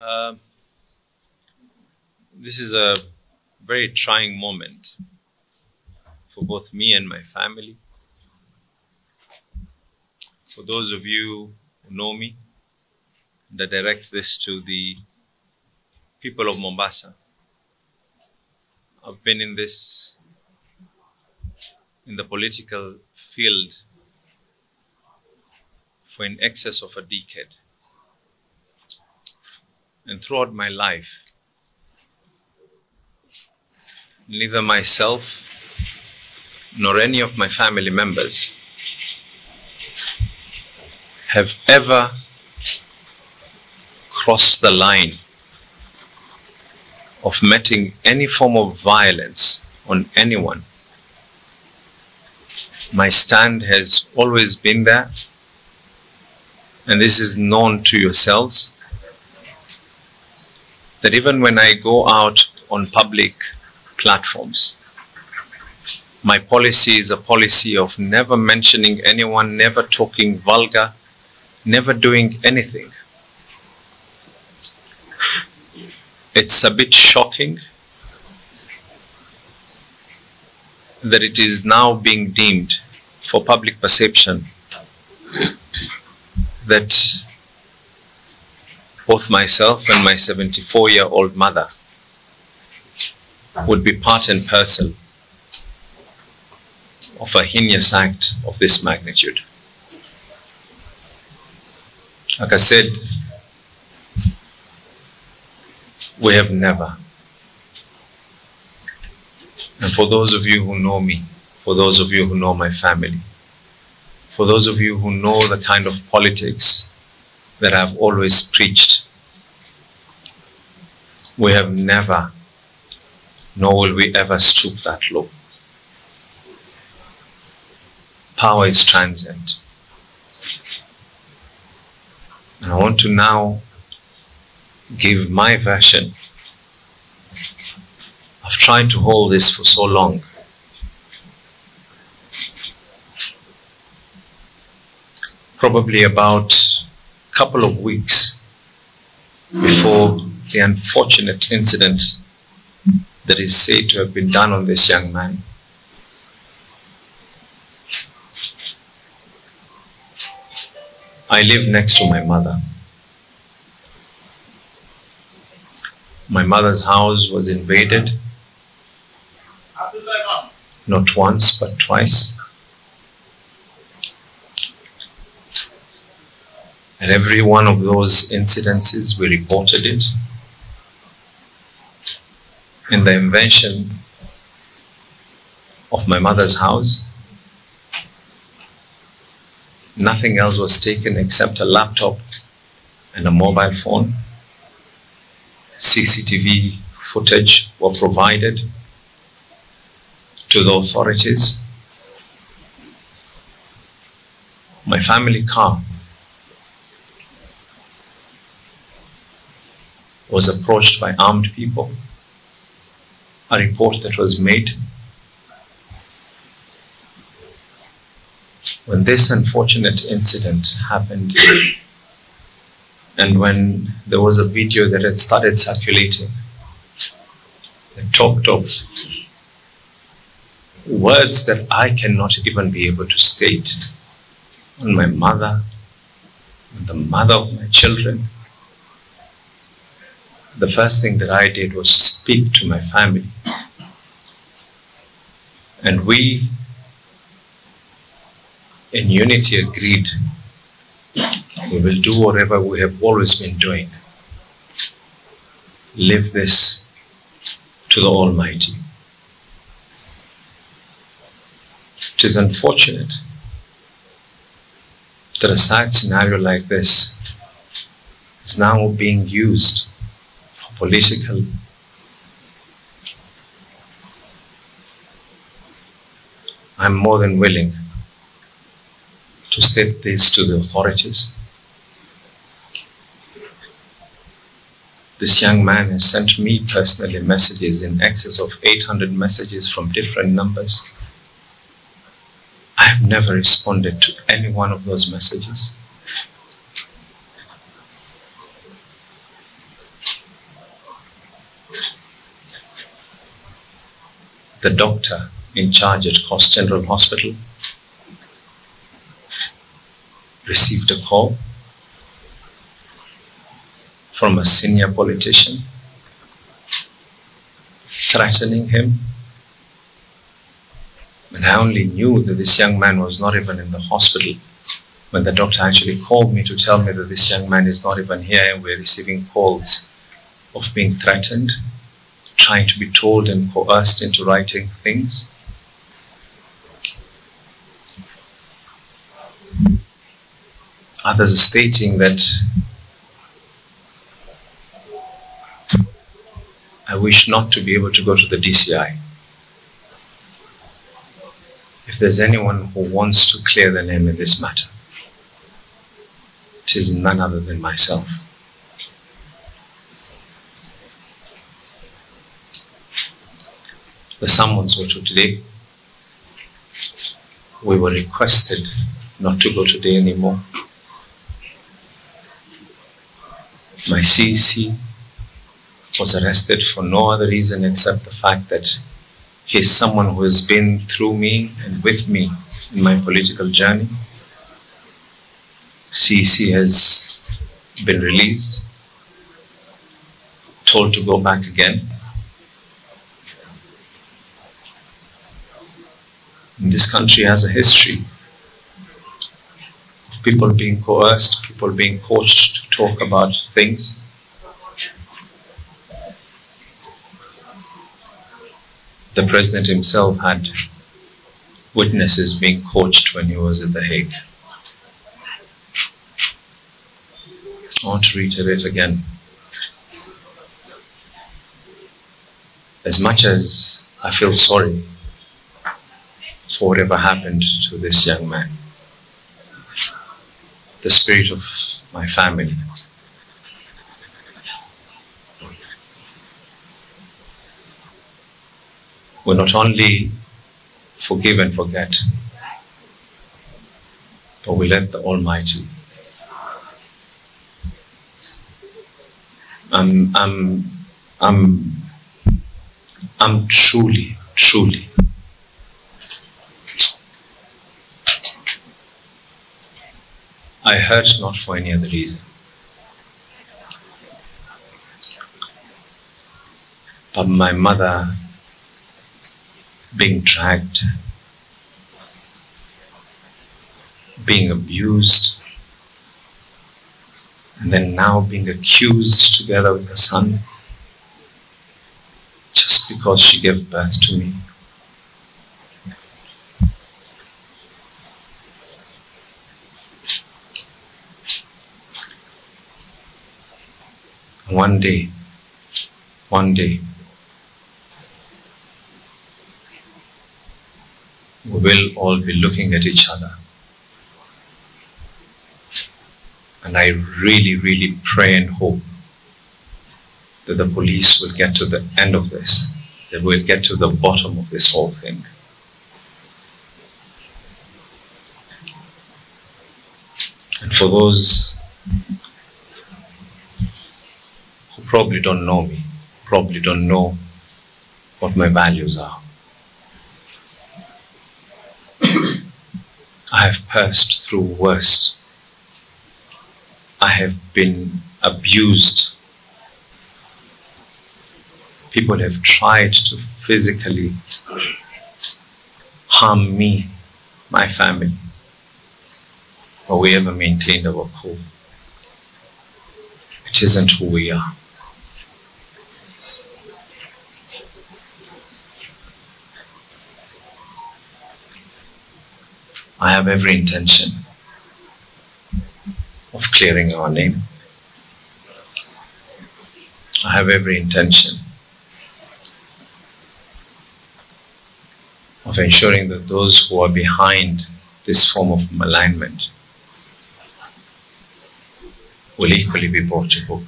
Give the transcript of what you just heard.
Uh, this is a very trying moment for both me and my family. For those of you who know me, and I direct this to the people of Mombasa. I've been in the political field for in excess of a decade. And throughout my life, neither myself nor any of my family members have ever crossed the line of meting any form of violence on anyone. My stand has always been there, and this is known to yourselves, that even when I go out on public platforms, my policy is a policy of never mentioning anyone, never talking vulgar, never doing anything. It's a bit shocking that it is now being deemed for public perception that both myself and my 74-year-old mother would be part and parcel of a heinous act of this magnitude. Like I said, we have never. And for those of you who know me, for those of you who know my family, for those of you who know the kind of politics that I've always preached, we have never, nor will we ever stoop that low. Power is transient. And I want to now give my version of trying to hold this for so long. Probably about a couple of weeks before the unfortunate incident that is said to have been done on this young man. I live next to my mother. My mother's house was invaded, not once but twice. And every one of those incidences, we reported it. In the invention of my mother's house, nothing else was taken except a laptop and a mobile phone. CCTV footage were provided to the authorities. My family car was approached by armed people. A report that was made. When this unfortunate incident happened, and when there was a video that had started circulating that talked of words that I cannot even be able to state on my mother, on the mother of my children, the first thing that I did was speak to my family. And we, in unity, agreed we will do whatever we have always been doing. Leave this to the Almighty. It is unfortunate that a sad scenario like this is now being used for political. I'm more than willing to state this to the authorities. This young man has sent me personally messages in excess of 800 messages from different numbers. I have never responded to any one of those messages. the doctor in charge at Coast General Hospital received a call from a senior politician threatening him. And I only knew that this young man was not even in the hospital when the doctor actually called me to tell me that this young man is not even here, and we're receiving calls of being threatened, trying to be told and coerced into writing things. Others are stating that I wish not to be able to go to the DCI. If there's anyone who wants to clear their name in this matter, it is none other than myself. The summons were to today. We were requested not to go today anymore. My CEC was arrested for no other reason except the fact that he's someone who has been through me and with me in my political journey. CEC has been released, told to go back again. And this country has a history of people being coerced, people being coached to talk about things. The president himself had witnesses being coached when he was at The Hague. I want to reiterate again. As much as I feel sorry for whatever happened to this young man, the spirit of my family will not only forgive and forget, but we let the Almighty. I'm truly I hurt not for any other reason, but my mother being dragged, being abused, and then now being accused together with her son just because she gave birth to me. One day, we will all be looking at each other. And I really pray and hope that the police will get to the end of this, that we'll get to the bottom of this whole thing. And for those who probably don't know me, probably don't know what my values are, I have passed through worse. I have been abused. People have tried to physically harm me, my family, but we ever maintained our cool. It isn't who we are. I have every intention of clearing our name. I have every intention of ensuring that those who are behind this form of malignment will equally be brought to book.